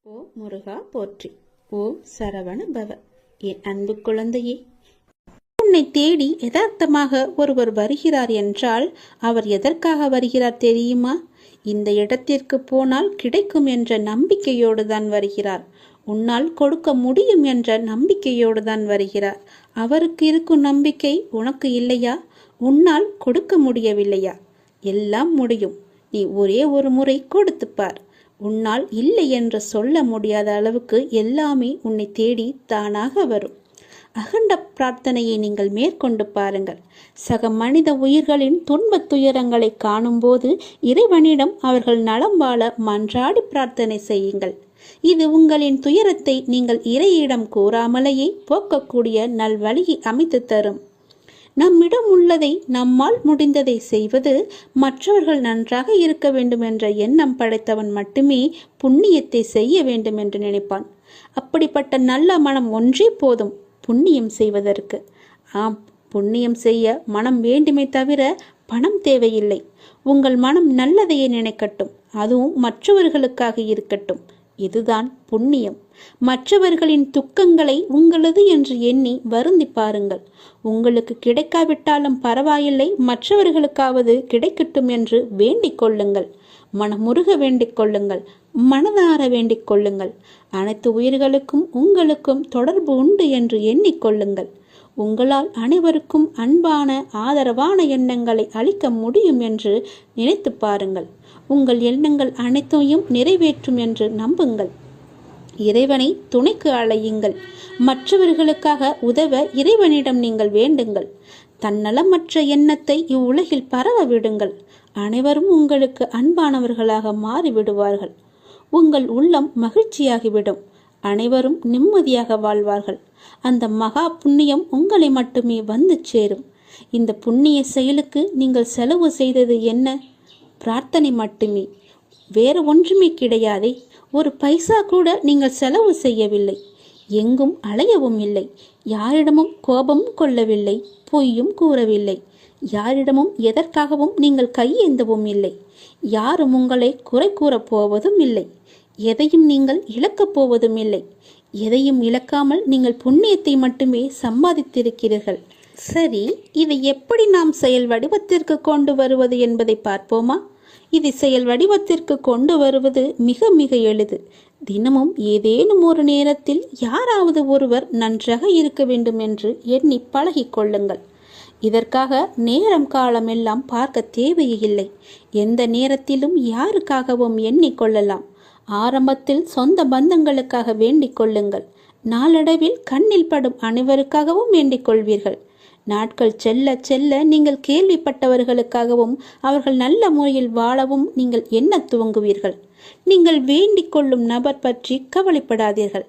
ஓ முருகா போற்றி. ஓம் சரவண பவ. என் அன்பு குழந்தையே, உன்னை தேடி யதார்த்தமாக ஒருவர் வருகிறார் என்றால் அவர் எதற்காக வருகிறார் தெரியுமா? இந்த இடத்திற்கு போனால் கிடைக்கும் என்ற நம்பிக்கையோடு தான் வருகிறார். உன்னால் கொடுக்க முடியும் என்ற நம்பிக்கையோடு தான் வருகிறார். அவருக்கு இருக்கும் நம்பிக்கை உனக்கு இல்லையா? உன்னால் கொடுக்க முடியவில்லையா? எல்லாம் முடியும். நீ ஒரே ஒரு முறை கொடுத்துப்பார். உன்னால் இல்லை என்று சொல்ல முடியாத அளவுக்கு எல்லாமே உன்னை தேடி தானாக வரும். அகண்ட பிரார்த்தனையை நீங்கள் மேற்கொண்டு பாருங்கள். சக மனித உயிர்களின் துன்பத் துயரங்களை காணும்போது இறைவனிடம் அவர்கள் நலம் வாழ மன்றாடி பிரார்த்தனை செய்யுங்கள். இது உங்களின் துயரத்தை நீங்கள் இறையிடம் கூறாமலேயே போக்கக்கூடிய நல்வழியை அமைத்து தரும். நம்மிடம் உள்ளதை நம்மால் முடிந்ததை செய்வது, மற்றவர்கள் நன்றாக இருக்க வேண்டும் என்ற எண்ணம் படைத்தவன் மட்டுமே புண்ணியத்தை செய்ய வேண்டும் என்று நினைப்பான். அப்படிப்பட்ட நல்ல மனம் ஒன்றே போதும் புண்ணியம் செய்வதற்கு. ஆம், புண்ணியம் செய்ய மனம் வேண்டுமே தவிர பணம் தேவையில்லை. உங்கள் மனம் நல்லதையே நினைக்கட்டும், அதுவும் மற்றவர்களுக்காக இருக்கட்டும். இதுதான் புண்ணியம். மற்றவர்களின் துக்கங்களை உங்களது என்று எண்ணி வருந்தி பாருங்கள். உங்களுக்கு கிடைக்காவிட்டாலும் பரவாயில்லை, மற்றவர்களுக்காவது கிடைக்கட்டும் என்று வேண்டிக் கொள்ளுங்கள். மனமுருக வேண்டிக் கொள்ளுங்கள், மனதார வேண்டிக் கொள்ளுங்கள். அனைத்து உயிர்களுக்கும் உங்களுக்கும் தொடர்பு உண்டு என்று எண்ணிக்கொள்ளுங்கள். உங்களால் அனைவருக்கும் அன்பான ஆதரவான எண்ணங்களை அளிக்க முடியும் என்று நினைத்து பாருங்கள். உங்கள் எண்ணங்கள் அனைத்தையும் நிறைவேற்றும் என்று நம்புங்கள். இறைவனை துணைக்கு அழையுங்கள். மற்றவர்களுக்காக உதவ இறைவனிடம் நீங்கள் வேண்டுங்கள். தன்னலமற்ற எண்ணத்தை இவ்வுலகில் பரவ விடுங்கள். அனைவரும் உங்களுக்கு அன்பானவர்களாக மாறிவிடுவார்கள். உங்கள் உள்ளம் மகிழ்ச்சியாகிவிடும். அனைவரும் நிம்மதியாக வாழ்வார்கள். அந்த மகா புண்ணியம் உங்களை மட்டுமே வந்து சேரும். இந்த புண்ணிய செயலுக்கு நீங்கள் செலவு செய்தது என்ன? பிரார்த்தனை மட்டுமே, வேறு ஒன்றுமே கிடையாதே. ஒரு பைசா கூட நீங்கள் செலவு செய்யவில்லை. எங்கும் அலையவும் இல்லை. யாரிடமும் கோபமும் கொள்ளவில்லை. பொய்யும் கூறவில்லை. யாரிடமும் எதற்காகவும் நீங்கள் கையேந்தவும் இல்லை. யாரும் உங்களை குறை கூறப் போவதும் இல்லை. எதையும் நீங்கள் இழக்கப் போவதும் இல்லை. எதையும் இழக்காமல் நீங்கள் புண்ணியத்தை மட்டுமே சம்பாதித்திருக்கிறீர்கள். சரி, இதை எப்படி நாம் செயல் வடிவத்திற்கு கொண்டு வருவது என்பதை பார்ப்போமா? இதை செயல் வடிவத்திற்கு கொண்டு வருவது மிக மிக எளிது. தினமும் ஏதேனும் ஒரு நேரத்தில் யாராவது ஒருவர் நன்றாக இருக்க வேண்டும் என்று எண்ணி பழகிக் கொள்ளுங்கள். இதற்காக நேரம் காலம் எல்லாம் பார்க்க தேவையில்லை. எந்த நேரத்திலும் யாருக்காகவும் எண்ணிக்கொள்ளலாம். ஆரம்பத்தில் சொந்த பந்தங்களுக்காக வேண்டிக் கொள்ளுங்கள். நாளடைவில் கண்ணில் படும் அனைவருக்காகவும் வேண்டிக் கொள்வீர்கள். நாட்கள் செல்ல செல்ல நீங்கள் கேள்விப்பட்டவர்களுக்காகவும் அவர்கள் நல்ல முறையில் வாழவும் நீங்கள் எண்ண துவங்குவீர்கள். நீங்கள் வேண்டிக் கொள்ளும் நபர் பற்றி கவலைப்படாதீர்கள்.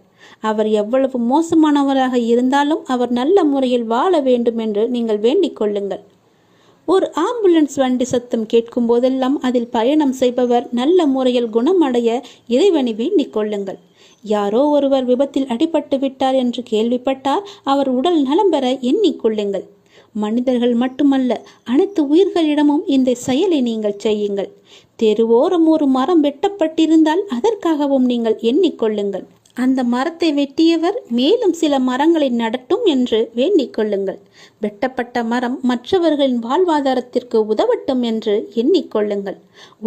அவர் எவ்வளவு மோசமானவராக இருந்தாலும் அவர் நல்ல முறையில் வாழ வேண்டும் என்று நீங்கள் வேண்டிக் கொள்ளுங்கள். ஒரு ஆம்புலன்ஸ் வண்டி சத்தம் கேட்கும் போதெல்லாம் அதில் பயணம் செய்பவர் நல்ல முறையில் குணமடைய இறைவனை வேண்டிக் கொள்ளுங்கள். யாரோ ஒருவர் விபத்தில் அடிபட்டு விட்டார் என்று கேள்விப்பட்டால் அவர் உடல் நலம் பெற எண்ணிக்கொள்ளுங்கள். மனிதர்கள் மட்டுமல்ல, அனைத்து உயிர்களிடமும் இந்த செயலை நீங்கள் செய்யுங்கள். தெருவோரம் ஒரு மரம் வெட்டப்பட்டிருந்தால் அதற்காகவும் நீங்கள் எண்ணிக்கொள்ளுங்கள். அந்த மரத்தை வெட்டியவர் மேலும் சில மரங்களை நடட்டும் என்று வேண்டிக் கொள்ளுங்கள். வெட்டப்பட்ட மரம் மற்றவர்களின் வாழ்வாதாரத்திற்கு உதவட்டும் என்று எண்ணிக்கொள்ளுங்கள்.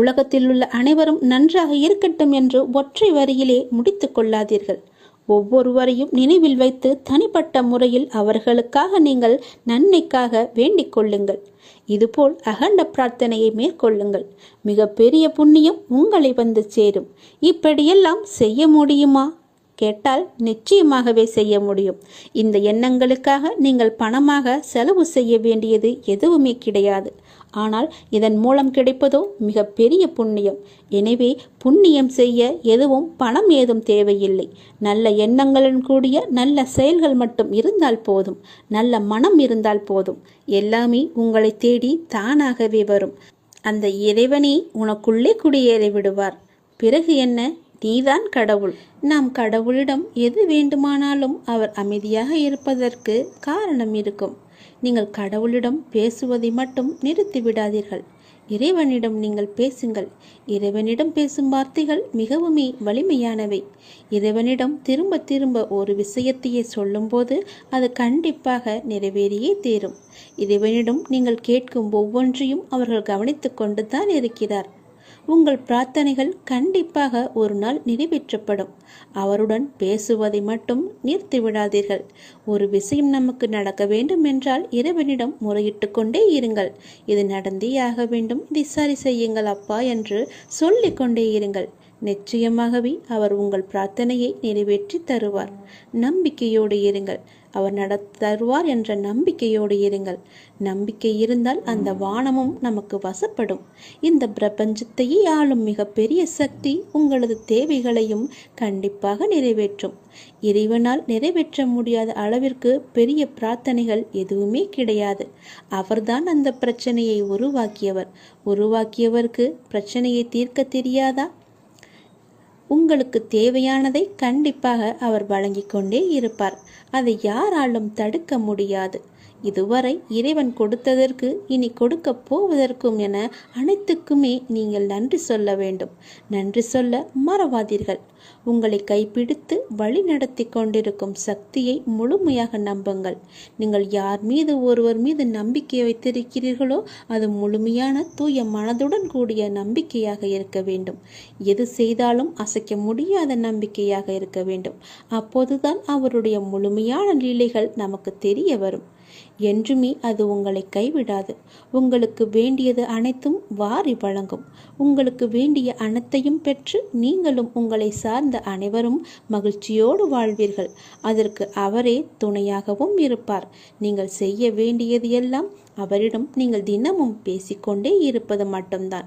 உலகத்தில் உள்ள அனைவரும் நன்றாக இருக்கட்டும் என்று ஒற்றை வரியிலே முடித்து கொள்ளாதீர்கள். ஒவ்வொருவரையும் நினைவில் வைத்து தனிப்பட்ட முறையில் அவர்களுக்காக நீங்கள் நன்மைக்காக வேண்டிக் கொள்ளுங்கள். இதுபோல் அகண்ட பிரார்த்தனையை மேற்கொள்ளுங்கள். மிக பெரிய புண்ணியம் உங்களை வந்து சேரும். இப்படியெல்லாம் செய்ய முடியுமா கேட்டால் நிச்சயமாகவே செய்ய முடியும். இந்த எண்ணங்களுக்காக நீங்கள் பணமாக செலவு செய்ய வேண்டியது எதுவுமே கிடையாது. ஆனால் இதன் மூலம் கிடைப்பதோ மிக பெரிய புண்ணியம். எனவே புண்ணியம் செய்ய எதுவும் பணம் ஏதும் தேவையில்லை. நல்ல எண்ணங்களுடன் கூடிய நல்ல செயல்கள் மட்டும் இருந்தால் போதும். நல்ல மனம் இருந்தால் போதும். எல்லாமே உங்களை தேடி தானாகவே வரும். அந்த இறைவனை உனக்குள்ளே குடியேறி விடுவார். பிறகு என்ன? நீதான் கடவுள். நாம் கடவுளிடம் எது வேண்டுமானாலும் அவர் அமைதியாக இருப்பதற்கு காரணம் இருக்கும். நீங்கள் கடவுளிடம் பேசுவதை மட்டும் நிறுத்தி விடாதீர்கள். இறைவனிடம் நீங்கள் பேசுங்கள். இறைவனிடம் பேசும் வார்த்தைகள் மிகவுமே வலிமையானவை. இறைவனிடம் திரும்ப திரும்ப ஒரு விஷயத்தையே சொல்லும்போது அது கண்டிப்பாக நிறைவேறியே தீரும். இறைவனிடம் நீங்கள் கேட்கும் ஒவ்வொன்றையும் அவர்கள் கவனித்து கொண்டு தான் இருக்கிறார். உங்கள் பிரார்த்தனைகள் கண்டிப்பாக ஒரு நாள் நிறைவேற்றப்படும். அவருடன் பேசுவதை மட்டும் நிறுத்தி விடாதீர்கள். ஒரு விஷயம் நமக்கு நடக்க வேண்டும் என்றால் இறைவனிடம் முறையிட்டு கொண்டே இருங்கள். இது நடந்தே ஆக வேண்டும், இதை சரி செய்யுங்கள் அப்பா என்று சொல்லிக் கொண்டே இருங்கள். நிச்சயமாகவே அவர் உங்கள் பிரார்த்தனையை நிறைவேற்றி தருவார். நம்பிக்கையோடு இருங்கள். அவர் தருவார் என்ற நம்பிக்கையோடு இருங்கள். நம்பிக்கை இருந்தால் அந்த வானமும் நமக்கு வசப்படும். இந்த பிரபஞ்சத்தையே ஆளும் மிகப்பெரிய சக்தி உங்களது தேவைகளையும் கண்டிப்பாக நிறைவேற்றும். இறைவனால் நிறைவேற்ற முடியாத அளவிற்கு பெரிய பிரார்த்தனைகள் எதுவுமே கிடையாது. அவர்தான் அந்த பிரச்சனையை உருவாக்கியவருக்கு பிரச்சனையை தீர்க்க தெரியாதா? உங்களுக்கு தேவையானதை கண்டிப்பாக அவர் வழங்கிக் கொண்டே இருப்பார். அதை யாராலும் தடுக்க முடியாது. இதுவரை இறைவன் கொடுத்ததற்கு இனி கொடுக்க போவதற்கும் என அனைத்துக்குமே நீங்கள் நன்றி சொல்ல வேண்டும். நன்றி சொல்ல மறவாதீர்கள். உங்களை கைப்பிடித்து வழி நடத்தி கொண்டிருக்கும் சக்தியை முழுமையாக நம்புங்கள். நீங்கள் யார் மீது ஒருவர் மீது நம்பிக்கை வைத்திருக்கிறீர்களோ அது முழுமையான தூய மனதுடன் கூடிய நம்பிக்கையாக இருக்க வேண்டும். எது செய்தாலும் அசைக்க முடியாத நம்பிக்கையாக இருக்க வேண்டும். அப்போதுதான் அவருடைய முழுமையான லீலைகள் நமக்கு தெரிய வரும். என்றுமே அது உங்களை கைவிடாது. உங்களுக்கு வேண்டியது அனைத்தும் வாரி வழங்கும். உங்களுக்கு வேண்டிய அனைத்தையும் பெற்று நீங்களும் உங்களை சார்ந்த அனைவரும் மகிழ்ச்சியோடு வாழ்வீர்கள். அதற்கு அவரே துணையாகவும் இருப்பார். நீங்கள் செய்ய வேண்டியது எல்லாம் அவரிடம் நீங்கள் தினமும் பேசிக்கொண்டே இருப்பது மட்டும்தான்.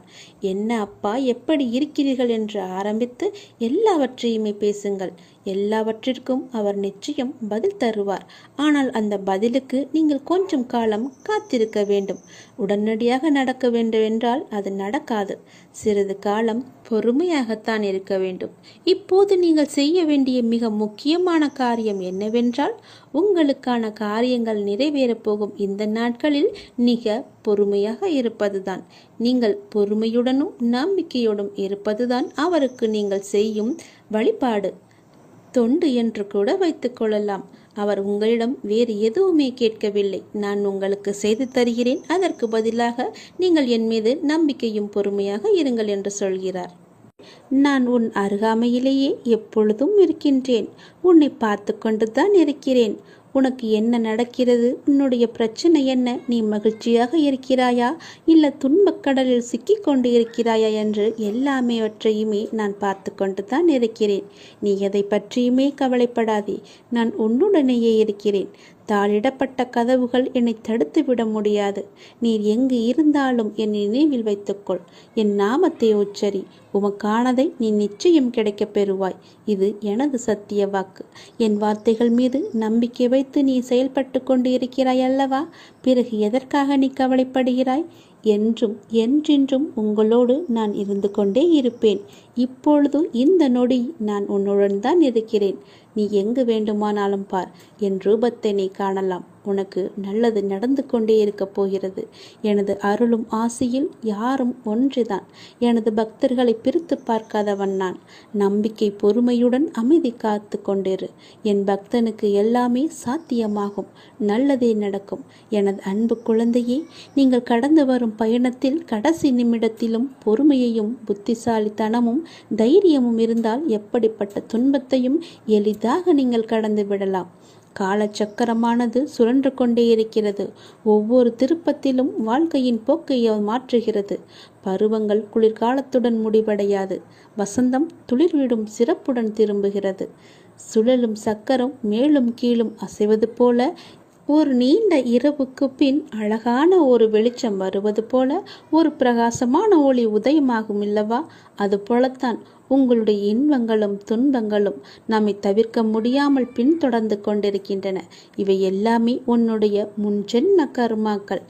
என்ன அப்பா, எப்படி இருக்கிறீர்கள் என்று ஆரம்பித்து எல்லாவற்றையுமே பேசுங்கள். எல்லாவற்றிற்கும் அவர் நிச்சயம் பதில் தருவார். ஆனால் அந்த பதிலுக்கு நீங்கள் கொஞ்சம் காலம் காத்திருக்க வேண்டும். உடனடியாக நடக்க வேண்டும் என்றால் அது நடக்காது. சிறிது காலம் பொறுமையாகத்தான் இருக்க வேண்டும். இப்போது நீங்கள் செய்ய வேண்டிய மிக முக்கியமான காரியம் என்னவென்றால், உங்களுக்கான காரியங்கள் நிறைவேறப் போகும் இந்த நாட்களில் மிக பொறுமையாக இருப்பதுதான். நீங்கள் பொறுமையுடனும் நம்பிக்கையோடும் இருப்பதுதான் அவருக்கு நீங்கள் செய்யும் வழிபாடு, தொண்டு என்று கூட வைத்துக் கொள்ளலாம். அவர் உங்களிடம் வேறு எதுவுமே கேட்கவில்லை. நான் உங்களுக்கு செய்து தருகிறேன், அதற்கு பதிலாக நீங்கள் என் மீது நம்பிக்கையும் பொறுமையாக இருங்கள் என்று சொல்கிறார். நான் உன் அருகாமையிலேயே எப்பொழுதும் இருக்கின்றேன். உன்னை பார்த்து கொண்டு தான் இருக்கிறேன். உனக்கு என்ன நடக்கிறது? உன்னுடைய பிரச்சனை என்ன? நீ மகிழ்ச்சியாக இருக்கிறாயா இல்லை துன்பக்கடலில் சிக்கி கொண்டு இருக்கிறாயா என்று எல்லாமேவற்றையுமே நான் பார்த்து கொண்டு தான் இருக்கிறேன். நீ எதை பற்றியுமே கவலைப்படாதே. நான் உன்னுடனேயே இருக்கிறேன். தாளிடப்பட்ட கதவுகள் என்னை தடுத்து விட முடியாது. நீர் எங்கு இருந்தாலும் என் நினைவில் வைத்துக்கொள். என் நாமத்தை உச்சரி. உமக்கானதை நீ நிச்சயம் கிடைக்கப் பெறுவாய். இது எனது சத்திய வாக்கு. என் வார்த்தைகள் மீது நம்பிக்கை வைத்து நீ செயல்பட்டு கொண்டு இருக்கிறாய் அல்லவா? பிறகு எதற்காக நீ கவலைப்படுகிறாய்? என்றும் என்றென்றும் உங்களோடு நான் இருந்து கொண்டே இருப்பேன். இப்பொழுது இந்த நொடி நான் உன்னுடன் தான் இருக்கிறேன். நீ எங்கு வேண்டுமானாலும் பார். என் ரூபத்தை நீ காணலாம். உனக்கு நல்லது நடந்து கொண்டே இருக்கப் போகிறது. எனது அருளும் ஆசையில் யாரும் ஒன்றுதான். எனது பக்தர்களை பிரித்து பார்க்காதவன் நான். நம்பிக்கை பொறுமையுடன் அமைதி காத்து கொண்டிரு. என் பக்தனுக்கு எல்லாமே சாத்தியமாகும். நல்லதே நடக்கும். எனது அன்பு குழந்தையே, நீங்கள் கடந்து வரும் பயணத்தில் கடைசி நிமிடத்திலும் பொறுமையையும் புத்திசாலித்தனமும் தைரியமும் இருந்தால் எப்படிப்பட்ட துன்பத்தையும் எளிதாக நீங்கள் கடந்து விடலாம். காலச்சக்கரமானது சுழன்று கொண்டே இருக்கிறது. ஒவ்வொரு திருப்பத்திலும் வாழ்க்கையின் போக்கை மாற்றுகிறது. பருவங்கள் குளிர்காலத்துடன் முடிவடையாது. வசந்தம் துளிர்விடும் சிறப்புடன் திரும்புகிறது. சுழலும் சக்கரம் மேலும் கீழும் அசைவது போல ஒரு நீண்ட இரவுக்கு பின் அழகான ஒரு வெளிச்சம் வருவது போல ஒரு பிரகாசமான ஒளி உதயமாகும் இல்லவா? அது போலத்தான் உங்களுடைய இன்பங்களும் துன்பங்களும் நம்மை தவிர்க்க முடியாமல் பின்தொடர்ந்து கொண்டிருக்கின்றன. இவை எல்லாமே உன்னுடைய முன்ஜென்ம கர்மாக்கள்.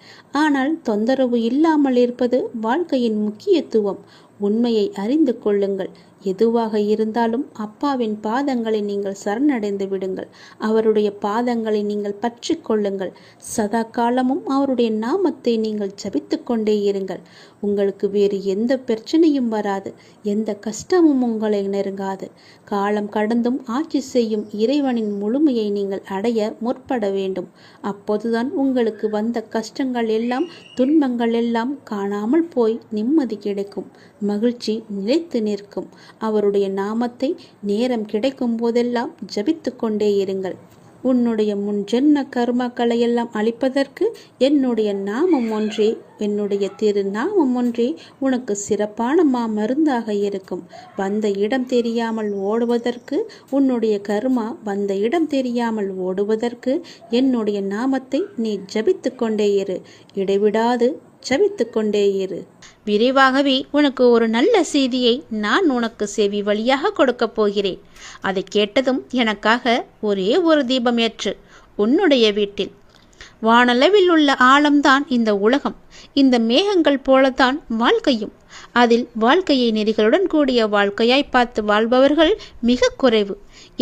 ஆனால் தொந்தரவு இல்லாமல் இருப்பது வாழ்க்கையின் முக்கியத்துவம். உண்மையை அறிந்து கொள்ளுங்கள். எதுவாக இருந்தாலும் அப்பாவின் பாதங்களை நீங்கள் சரணடைந்து விடுங்கள். அவருடைய பாதங்களை நீங்கள் பற்றி கொள்ளுங்கள். சதா காலமும் அவருடைய நாமத்தை நீங்கள் ஜபித்து கொண்டே இருங்கள். உங்களுக்கு வேறு எந்த பிரச்சனையும் வராது, எந்த கஷ்டமும் உங்களை நெருங்காது. காலம் கடந்தும் ஆட்சி செய்யும் இறைவனின் முழுமையை நீங்கள் அடைய முற்பட வேண்டும். அப்போதுதான் உங்களுக்கு வந்த கஷ்டங்கள் எல்லாம், துன்பங்கள் எல்லாம் காணாமல் போய் நிம்மதி கிடைக்கும், மகிழ்ச்சி நிலைத்து நிற்கும். அவருடைய நாமத்தை நேரம் கிடைக்கும் போதெல்லாம் ஜபித்து கொண்டே இருங்கள். உன்னுடைய முன் ஜென்ம கர்மாக்களை எல்லாம் அழிப்பதற்கு என்னுடைய நாமம் ஒன்றே, என்னுடைய திருநாமம் ஒன்றே உனக்கு சிறப்பான மருந்தாக இருக்கும். வந்த இடம் தெரியாமல் ஓடுவதற்கு, உன்னுடைய கர்மா வந்த இடம் தெரியாமல் ஓடுவதற்கு என்னுடைய நாமத்தை நீ ஜபித்து கொண்டே இரு. இடைவிடாது ஜபித்து கொண்டே இரு. விரைவாகவே உனக்கு ஒரு நல்ல செய்தியை நான் உனக்கு செவி வழியாக கொடுக்கப் போகிறேன். அதை கேட்டதும் எனக்காக ஒரே ஒரு தீபம் ஏற்று உன்னுடைய வீட்டில். வானளவில் உள்ள ஆழம்தான் இந்த உலகம். இந்த மேகங்கள் போலத்தான் வாழ்க்கையும். அதில் வாழ்க்கையை நெறிகளுடன் கூடிய வாழ்க்கையாய் பார்த்து வாழ்பவர்கள் மிக குறைவு.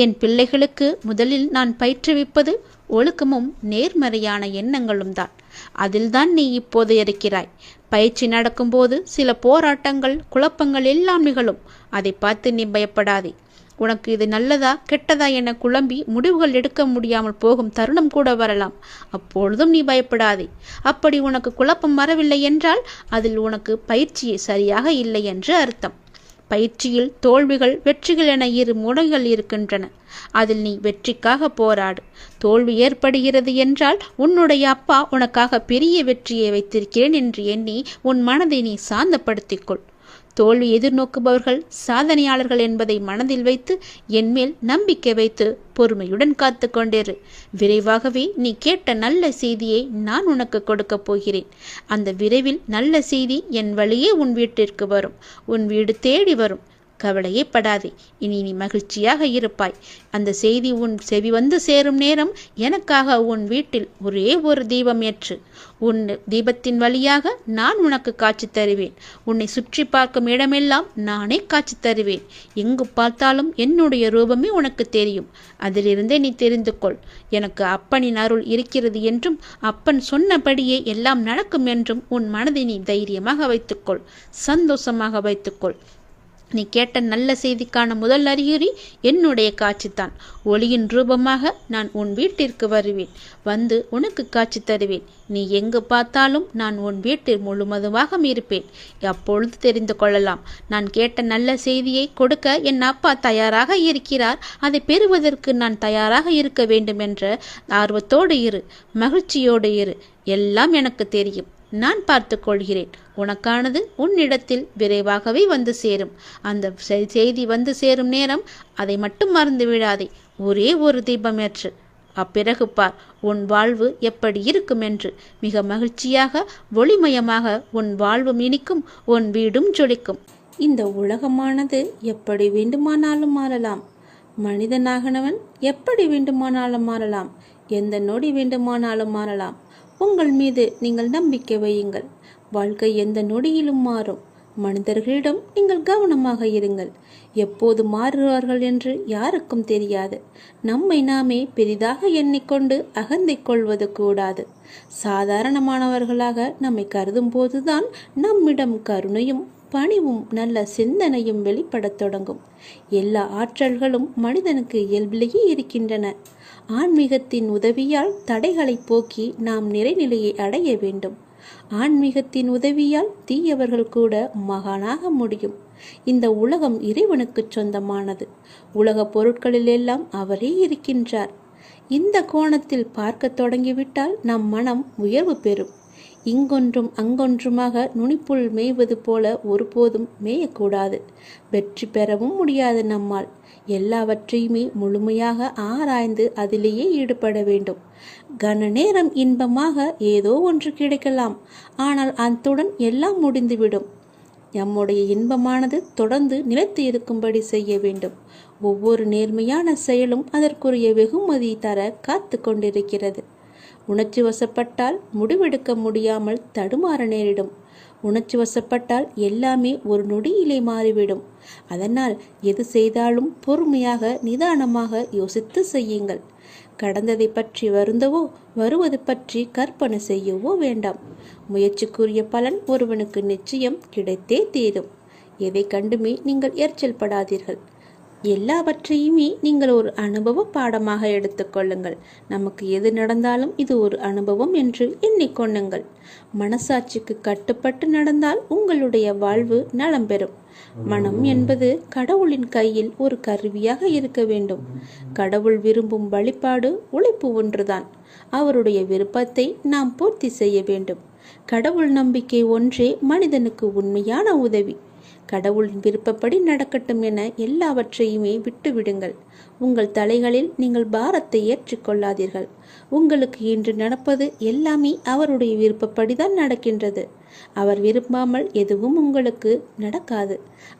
என் பிள்ளைகளுக்கு முதலில் நான் பயிற்றுவிப்பது ஒழுக்கமும் நேர்மறையான எண்ணங்களும் தான். அதில்தான் நீ இப்போது இருக்கிறாய். பயிற்சி நடக்கும்போது சில போராட்டங்கள், குழப்பங்கள் எல்லாம் நிகழும். அதை பார்த்து நீ பயப்படாதே. உனக்கு இது நல்லதா கெட்டதா என குழம்பி முடிவுகள் எடுக்க முடியாமல் போகும் தருணம் கூட வரலாம். அப்பொழுதும் நீ பயப்படாதே. அப்படி உனக்கு குழப்பம் வரவில்லை என்றால் அதில் உனக்கு பயிற்சியே சரியாக இல்லை என்று அர்த்தம். பயிற்சியில் தோல்விகள், வெற்றிகள் என இரு முறைகள் இருக்கின்றன. அதில் நீ வெற்றிக்காக போராடு. தோல்வி ஏற்படுகிறது என்றால் உன்னுடைய அப்பா உனக்காக பெரிய வெற்றியை வைத்திருக்கிறேன் என்று எண்ணி உன் மனதை நீ சாந்தப்படுத்திக்கொள். தோல்வி எதிர்நோக்குபவர்கள் சாதனையாளர்கள் என்பதை மனதில் வைத்து என்மேல் நம்பிக்கை வைத்து பொறுமையுடன் காத்து கொண்டிரு. விரைவாகவே நீ கேட்ட நல்ல செய்தியை நான் உனக்கு கொடுக்கப் போகிறேன். அந்த விரைவில் நல்ல செய்தி என் வழியே உன் வீட்டிற்கு வரும், உன் வீடு தேடி வரும். கவலையே படாதே. இனி நீ மகிழ்ச்சியாக இருப்பாய். அந்த செய்தி உன் செவி வந்து சேரும் நேரம் எனக்காக உன் வீட்டில் ஒரே ஒரு தீபம் ஏற்று. உன் தீபத்தின் வழியாக நான் உனக்கு காட்சி தருவேன். உன்னை சுற்றி பார்க்கும் இடமெல்லாம் நானே காட்சி தருவேன். எங்கு பார்த்தாலும் என்னுடைய ரூபமே உனக்கு தெரியும். அதிலிருந்தே நீ தெரிந்து கொள். எனக்கு அப்பனின் அருள் இருக்கிறது என்றும் அப்பன் சொன்னபடியே எல்லாம் நடக்கும் என்றும் உன் மனதை நீ தைரியமாக வைத்துக்கொள், சந்தோஷமாக வைத்துக்கொள். நீ கேட்ட நல்ல செய்திக்கான முதல் அறிகுறி என்னுடைய காட்சித்தான். ஒளியின் ரூபமாக நான் உன் வீட்டிற்கு வருவேன். வந்து உனக்கு காட்சி தருவேன். நீ எங்கு பார்த்தாலும் நான் உன் வீட்டில் முழுவதுமாக இருப்பேன். அப்பொழுது தெரிந்து கொள்ளலாம், நான் கேட்ட நல்ல செய்தியை கொடுக்க என் அப்பா தயாராக இருக்கிறார். அதை பெறுவதற்கு நான் தயாராக இருக்க வேண்டும் என்ற ஆர்வத்தோடு இரு, மகிழ்ச்சியோடு இரு. எல்லாம் எனக்கு தெரியும். நான் பார்த்து கொள்கிறேன். உனக்கானது உன்னிடத்தில் விரைவாகவே வந்து சேரும். அந்த செய்தி வந்து சேரும் நேரம் அதை மட்டும் மறந்து விடாதே. ஒரே ஒரு தீபம் ஏற்று. அப்பிறகு பார் உன் வாழ்வு எப்படி இருக்கும் என்று. மிக மகிழ்ச்சியாக, ஒளிமயமாக உன் வாழ்வும் இனிக்கும், உன் வீடும் ஜொலிக்கும். இந்த உலகமானது எப்படி வேண்டுமானாலும் மாறலாம். மனிதனாகனவன் எப்படி வேண்டுமானாலும் மாறலாம். எந்த நொடி வேண்டுமானாலும் மாறலாம். உங்கள் மீது நீங்கள் நம்பிக்கை வையுங்கள். வாழ்க்கை எந்த நொடியிலும் மாறும். மனிதர்களிடம் நீங்கள் கவனமாக இருங்கள். எப்போது மாறுவார்கள் என்று யாருக்கும் தெரியாது. நம்மை நாமே பெரிதாக எண்ணிக்கொண்டு அகந்தை கொள்வது கூடாது. சாதாரணமானவர்களாக நம்மை கருதும் போதுதான் நம்மிடம் கருணையும் பணிவும் நல்ல சிந்தனையும் வெளிப்படத் தொடங்கும். எல்லா ஆற்றல்களும் மனிதனுக்கு இயல்பிலேயே இருக்கின்றன. ஆன்மீகத்தின் உதவியால் தடைகளை போக்கி நாம் நிறைநிலையை அடைய வேண்டும். ஆன்மீகத்தின் உதவியால் தீயவர்கள் கூட மகானாக முடியும். இந்த உலகம் இறைவனுக்கு சொந்தமானது. உலக பொருட்களிலெல்லாம் அவரே இருக்கின்றார். இந்த கோணத்தில் பார்க்க தொடங்கிவிட்டால் நம் மனம் உயர்வு பெறும். இங்கொன்றும் அங்கொன்றுமாக நுனிப்புள் மேய்வது போல ஒருபோதும் மேயக்கூடாது. வெற்றி பெறவும் முடியாது நம்மால். எல்லாவற்றையுமே முழுமையாக ஆராய்ந்து அதிலேயே ஈடுபட வேண்டும். கன நேரம் இன்பமாக ஏதோ ஒன்று கிடைக்கலாம். ஆனால் அத்துடன் எல்லாம் முடிந்துவிடும். நம்முடைய இன்பமானது தொடர்ந்து நிலைத்து இருக்கும்படி செய்ய வேண்டும். ஒவ்வொரு நேர்மையான செயலும் அதற்குரிய வெகுமதி தர காத்து கொண்டிருக்கிறது. உணர்ச்சி வசப்பட்டால் முடிவெடுக்க முடியாமல் தடுமாற நேரிடும். உணர்ச்சி வசப்பட்டால் எல்லாமே ஒரு நொடியிலே மாறிவிடும். அதனால் எது செய்தாலும் பொறுமையாக நிதானமாக யோசித்து செய்யுங்கள். கடந்ததை பற்றி வருந்தவோ வருவது பற்றி கற்பனை செய்யவோ வேண்டாம். முயற்சிக்குரிய பலன் ஒருவனுக்கு நிச்சயம் கிடைத்தே தீரும். எதை கண்டுமே நீங்கள் எரிச்சல் படாதீர்கள். எல்லாவற்றையுமே நீங்கள் ஒரு அனுபவ பாடமாக எடுத்துக்கொள்ளுங்கள். நமக்கு எது நடந்தாலும் இது ஒரு அனுபவம் என்று எண்ணிக்கொள்ளுங்கள். மனசாட்சிக்கு கட்டுப்பட்டு நடந்தால் உங்களுடைய வாழ்வு நலம் பெறும். மனம் என்பது கடவுளின் கையில் ஒரு கருவியாக இருக்க வேண்டும். கடவுள் விரும்பும் வழிபாடு உழைப்பு ஒன்றுதான். அவருடைய விருப்பத்தை நாம் பூர்த்தி செய்ய வேண்டும். கடவுள் நம்பிக்கை ஒன்றே மனிதனுக்கு உண்மையான உதவி. கடவுளின் விருப்பப்படி நடக்கட்டும் என எல்லாவற்றையுமே விட்டுவிடுங்கள். உங்கள் தலைகளில் நீங்கள் பாரத்தை ஏற்றுக்கொள்ளாதீர்கள். உங்களுக்கு இன்று நடப்பது எல்லாமே அவருடைய விருப்பப்படிதான் நடக்கின்றது. அவர் விரும்பாமல் எதுவும் உங்களுக்கு நடக்காது.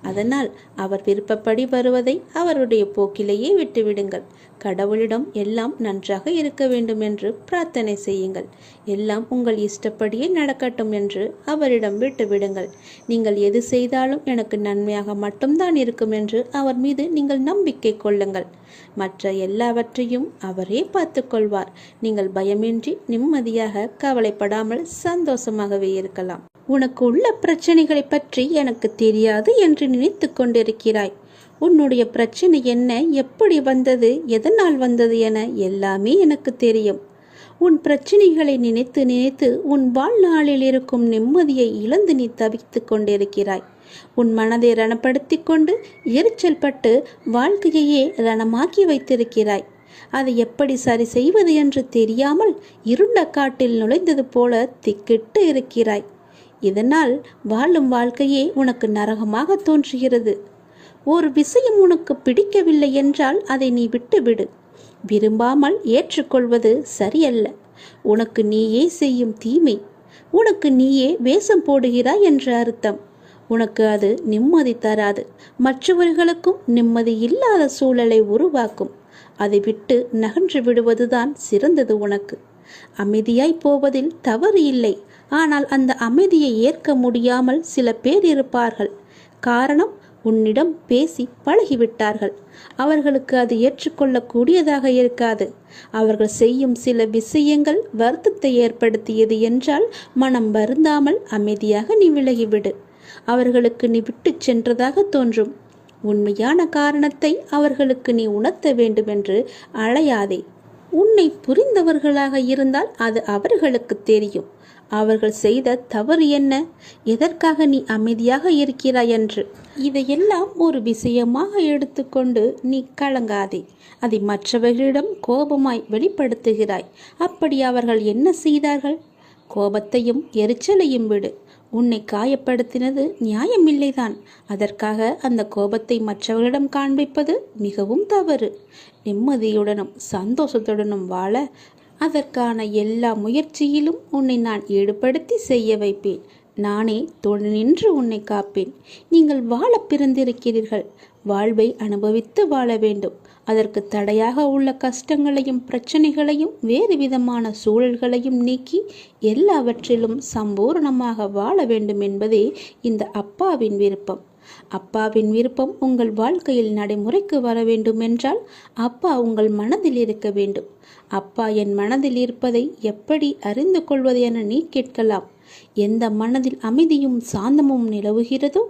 அதனால் அவர் விருப்பப்படி வருவதை அவருடைய போக்கிலேயே விட்டுவிடுங்கள். கடவுளிடம் எல்லாம் நன்றாக இருக்க வேண்டும் என்று பிரார்த்தனை செய்யுங்கள். எல்லாம் உங்கள் இஷ்டப்படியே நடக்கட்டும் என்று அவரிடம் விட்டுவிடுங்கள். நீங்கள் எது செய்தாலும் எனக்கு நன்மையாக மட்டும்தான் இருக்கும் என்று அவர் மீது நீங்கள் நம்பிக்கை கொள்ளுங்கள். மற்ற எல்லாவற்றையும் அவரே பார்த்து கொள்வார். நீங்கள் பயமின்றி நிம்மதியாக கவலைப்படாமல் சந்தோஷமாகவே இருக்கலாம். உனக்கு உள்ள பிரச்சனைகளை பற்றி எனக்கு தெரியாது என்று நினைத்து கொண்டிருக்கிறாய். உன்னுடைய பிரச்சனை என்ன, எப்படி வந்தது, எதனால் வந்தது என எல்லாமே எனக்கு தெரியும். உன் பிரச்சனைகளை நினைத்து நினைத்து உன் வாழ்நாளில் இருக்கும் நிம்மதியை இழந்து நீ தவித்து கொண்டிருக்கிறாய். உன் மனதை ரணப்படுத்தி கொண்டு எரிச்சல் பட்டு வாழ்க்கையையே ரணமாக்கி வைத்திருக்கிறாய். அதை எப்படி சரி செய்வது என்று தெரியாமல் இருண்ட காட்டில் நுழைந்தது போல திக்கிட்டு இருக்கிறாய். இதனால் வாழும் வாழ்க்கையே உனக்கு நரகமாக தோன்றுகிறது. ஒரு விஷயம் உனக்கு பிடிக்கவில்லை என்றால் அதை நீ விட்டுவிடு. விரும்பாமல் ஏற்றுக்கொள்வது சரியல்ல. உனக்கு நீயே செய்யும் தீமை. உனக்கு நீயே வேஷம் போடுகிறாய் என்ற அர்த்தம். உனக்கு அது நிம்மதி தராது. மற்றவர்களுக்கும் நிம்மதி இல்லாத சூழலை உருவாக்கும். அதை விட்டு நகன்று விடுவதுதான் சிறந்தது உனக்கு. அமைதியாய் போவதில் தவறு இல்லை. ஆனால் அந்த அமைதியை ஏற்க முடியாமல் சில பேர் இருப்பார்கள். காரணம், உன்னிடம் பேசி பழகிவிட்டார்கள். அவர்களுக்கு அது ஏற்றுக்கொள்ளக்கூடியதாக இருக்காது. அவர்கள் செய்யும் சில விஷயங்கள் வருத்தத்தை ஏற்படுத்தியது என்றால் மனம் வருந்தாமல் அமைதியாக நீ விலகிவிடு. அவர்களுக்கு நீ விட்டு சென்றதாக தோன்றும். உண்மையான காரணத்தை அவர்களுக்கு நீ உணர்த்த வேண்டுமென்று அலையாதே. உன்னை புரிந்தவர்களாக இருந்தால் அது அவர்களுக்கு தெரியும். அவர்கள் செய்த தவறு என்ன, எதற்காக நீ அமைதியாக இருக்கிறாய் என்று. இதையெல்லாம் ஒரு விஷயமாக எடுத்துக்கொண்டு நீ கலங்காதே. அதை மற்றவர்களிடம் கோபமாய் வெளிப்படுத்துகிறாய். அப்படி அவர்கள் என்ன செய்தார்கள்? கோபத்தையும் எரிச்சலையும் விடு. உன்னை காயப்படுத்தினது நியாயமில்லைதான். அதற்காக அந்த கோபத்தை மற்றவர்களிடம் காண்பிப்பது மிகவும் தவறு. நிம்மதியுடனும் சந்தோஷத்துடனும் வாழ அதற்கான எல்லா முயற்சியிலும் உன்னை நான் ஈடுபடுத்தி செய்ய வைப்பேன். நானே துணை நின்று உன்னை காப்பேன். நீங்கள் வாழ பிறந்திருக்கிறீர்கள். வாழ்வை அனுபவித்து வாழ வேண்டும். அதற்கு தடையாக உள்ள கஷ்டங்களையும் பிரச்சனைகளையும் வேறு விதமான சூழல்களையும் நீக்கி எல்லாவற்றிலும் சம்பூர்ணமாக வாழ வேண்டும் என்பதே இந்த அப்பாவின் விருப்பம். அப்பாவின் விருப்பம் உங்கள் வாழ்க்கையில் நடைமுறைக்கு வர வேண்டும் என்றால் அப்பா உங்கள் மனதில் இருக்க வேண்டும். அப்பா என் மனதில் இருப்பதை எப்படி அறிந்து கொள்வது என நீ கேட்கலாம். எந்த மனதில் அமைதியும் சாந்தமும் நிலவுகிறதோ,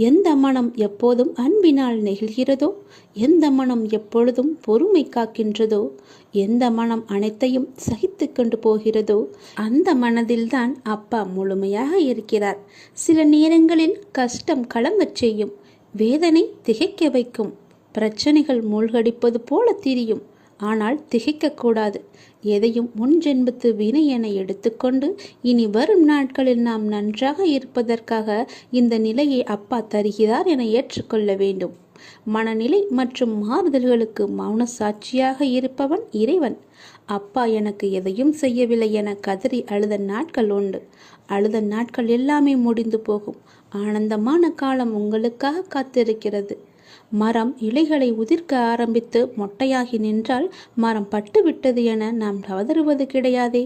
எந்த மனம் எப்போதும் அன்பினால் நெகிழ்கிறதோ, எந்த மனம் எப்பொழுதும் பொறுமை காக்கின்றதோ, எந்த மனம் அனைத்தையும் சகித்து கொண்டு போகிறதோ அந்த மனதில்தான் அப்பா முழுமையாக இருக்கிறார். சில நேரங்களில் கஷ்டம் கலங்கச் செய்யும், வேதனை திகைக்க வைக்கும், பிரச்சனைகள் மூழ்கடிப்பது போல தெரியும். ஆனால் திகைக்கக்கூடாது. எதையும் முன் ஜென்மத்து வினை என எடுத்துக்கொண்டு இனி வரும் நாட்களில் நாம் நன்றாக இருப்பதற்காக இந்த நிலையை அப்பா தருகிறார் என ஏற்றுக்கொள்ள வேண்டும். மனநிலை மற்றும் மாறுதல்களுக்கு மௌன சாட்சியாக இருப்பவன் இறைவன். அப்பா எனக்கு எதையும் செய்யவில்லை என கதறி அழுத நாட்கள் உண்டு. அழுத நாட்கள் எல்லாமே முடிந்து போகும். ஆனந்தமான காலம் உங்களுக்காக காத்திருக்கிறது. மரம் இலைகளை உதிர்க்க ஆரம்பித்து மொட்டையாகி நின்றால் மரம் பட்டுவிட்டது என நாம் கதறுவது கிடையாதே.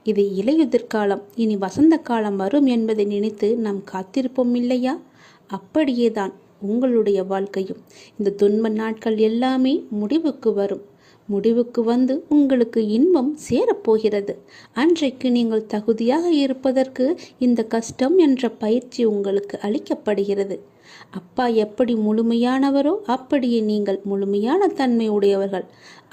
இது இலையுதிர் காலம், இனி வசந்த காலம் வரும் என்பதை நினைத்து நாம் காத்திருப்போம் இல்லையா? அப்படியேதான் உங்களுடைய வாழ்க்கையும். இந்த துன்ப நாட்கள் எல்லாமே முடிவுக்கு வரும். முடிவுக்கு வந்து உங்களுக்கு இன்பம் சேரப்போகிறது. அன்றைக்கு நீங்கள் தகுதியாக இருப்பதற்கு இந்த கஷ்டம் என்ற பயிற்சி உங்களுக்கு அளிக்கப்படுகிறது. அப்பா எப்படி முழுமையானவரோ அப்படியே நீங்கள் முழுமையான தன்மை உடையவர்கள்.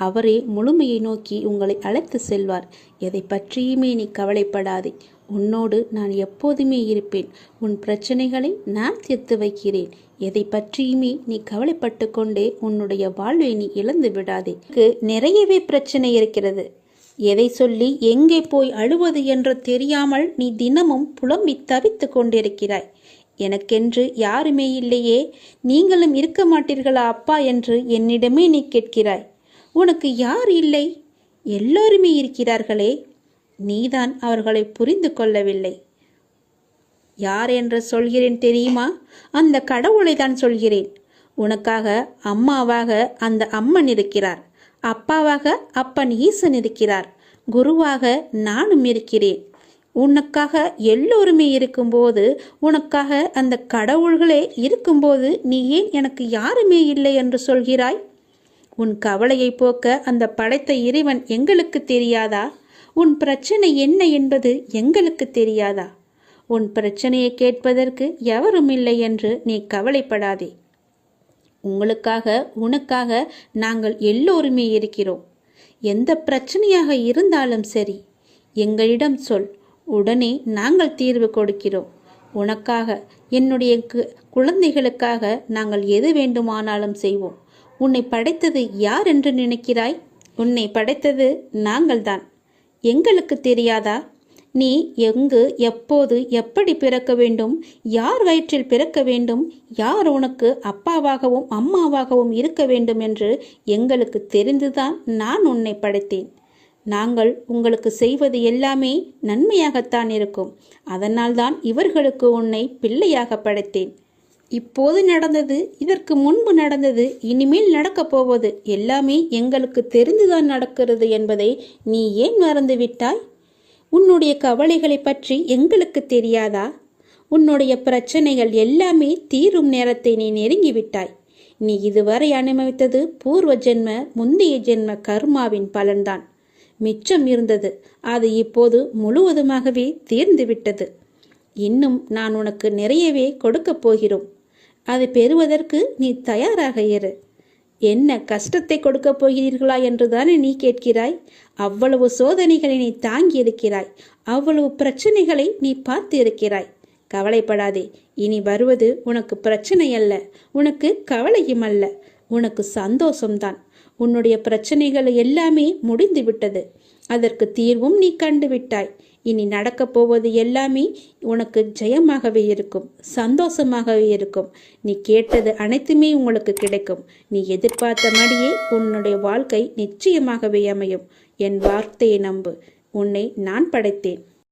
அவரே முழுமையை நோக்கி உங்களை அழைத்து செல்வார். எதை பற்றியுமே நீ கவலைப்படாதே. உன்னோடு நான் எப்போதுமே இருப்பேன். உன் பிரச்சனைகளை நான் தீர்த்து வைக்கிறேன். எதை பற்றியுமே நீ கவலைப்பட்டு கொண்டே உன்னுடைய வாழ்வை நீ இழந்து விடாதே. நிறையவே பிரச்சனை இருக்கிறது. எதை சொல்லி எங்கே போய் அழுவது என்று தெரியாமல் நீ தினமும் புலம்பி தவித்து கொண்டிருக்கிறாய். எனக்கென்று யாருமே இல்லையே, நீங்களும் இருக்க மாட்டீர்களா அப்பா என்று என்னிடமே நீ கேட்கிறாய். உனக்கு யார் இல்லை? எல்லோருமே இருக்கிறார்களே. நீதான் அவர்களை புரிந்து கொள்ளவில்லை. யார் என்று சொல்கிறேன் தெரியுமா? அந்த கடவுளை தான் சொல்கிறேன். உனக்காக அம்மாவாக அந்த அம்மன் இருக்கிறார். அப்பாவாக அப்பன் ஈசன் இருக்கிறார். குருவாக நானும் இருக்கிறேன். உனக்காக எல்லோருமே இருக்கும்போது, உனக்காக அந்த கடவுள்களே இருக்கும்போது நீ ஏன் எனக்கு யாருமே இல்லை என்று சொல்கிறாய்? உன் கவலையை போக்க அந்த படைத்த இறைவன் எங்களுக்கு தெரியாதா? உன் பிரச்சனை என்ன என்பது எங்களுக்கு தெரியாதா? உன் பிரச்சனையை கேட்பதற்கு எவரும் இல்லை என்று நீ கவலைப்படாதே. உங்களுக்காக உனக்காக நாங்கள் எல்லோருமே இருக்கிறோம். எந்த பிரச்சனையாக இருந்தாலும் சரி, எங்களிடம் சொல். உடனே நாங்கள் தீர்வு கொடுக்கிறோம். உனக்காக, என்னுடைய குழந்தைகளுக்காக நாங்கள் எது வேண்டுமானாலும் செய்வோம். உன்னை படைத்தது யார் என்று நினைக்கிறாய்? உன்னை படைத்தது நாங்கள்தான். எங்களுக்கு தெரியாதா? நீ எங்கு, எப்போது, எப்படி பிறக்க வேண்டும், யார் வயிற்றில் பிறக்க வேண்டும், யார் உனக்கு அப்பாவாகவும் அம்மாவாகவும் இருக்க வேண்டும் என்று எங்களுக்கு தெரிந்துதான் நான் உன்னை படைத்தேன். நாங்கள் உங்களுக்கு செய்வது எல்லாமே நன்மையாகத்தான் இருக்கும். அதனால்தான் இவர்களுக்கு உன்னை பிள்ளையாக படைத்தேன். இப்போது நடந்தது, இதற்கு முன்பு நடந்தது, இனிமேல் நடக்கப் போவது எல்லாமே எங்களுக்கு தெரிந்துதான் நடக்கிறது என்பதை நீ ஏன் மறந்துவிட்டாய்? உன்னுடைய கவலைகளை பற்றி எங்களுக்கு தெரியாதா? உன்னுடைய பிரச்சனைகள் எல்லாமே தீரும் நேரத்தை நீ நெருங்கிவிட்டாய். நீ இதுவரை அனுபவித்தது பூர்வ ஜென்ம, முந்தைய ஜென்ம கர்மாவின் பலன்தான். மிச்சம் இருந்தது, அது இப்போது முழுவதுமாகவே தீர்ந்துவிட்டது. இன்னும் நான் உனக்கு நிறையவே கொடுக்கப் போகிறோம். அதை பெறுவதற்கு நீ தயாராக இரு. என்ன கஷ்டத்தை கொடுக்கப் போகிறீர்களா என்றுதானே நீ கேட்கிறாய்? அவ்வளவு சோதனைகளை நீ தாங்கி இருக்கிறாய். அவ்வளவு பிரச்சனைகளை நீ பார்த்து இருக்கிறாய். கவலைப்படாதே. இனி வருவது உனக்கு பிரச்சனை அல்ல, உனக்கு கவலையும் அல்ல, உனக்கு சந்தோஷம்தான். உன்னுடைய பிரச்சனைகள் எல்லாமே முடிந்து விட்டது. அதற்கு தீர்வும் நீ கண்டுவிட்டாய். இனி நடக்கப் போவது எல்லாமே உனக்கு ஜெயமாகவே இருக்கும், சந்தோஷமாகவே இருக்கும். நீ கேட்டது அனைத்துமே உங்களுக்கு கிடைக்கும். நீ எதிர்பார்த்தபடியே உன்னுடைய வாழ்க்கை நிச்சயமாகவே அமையும். என் வார்த்தையை நம்பு. உன்னை நான் படைத்தேன்.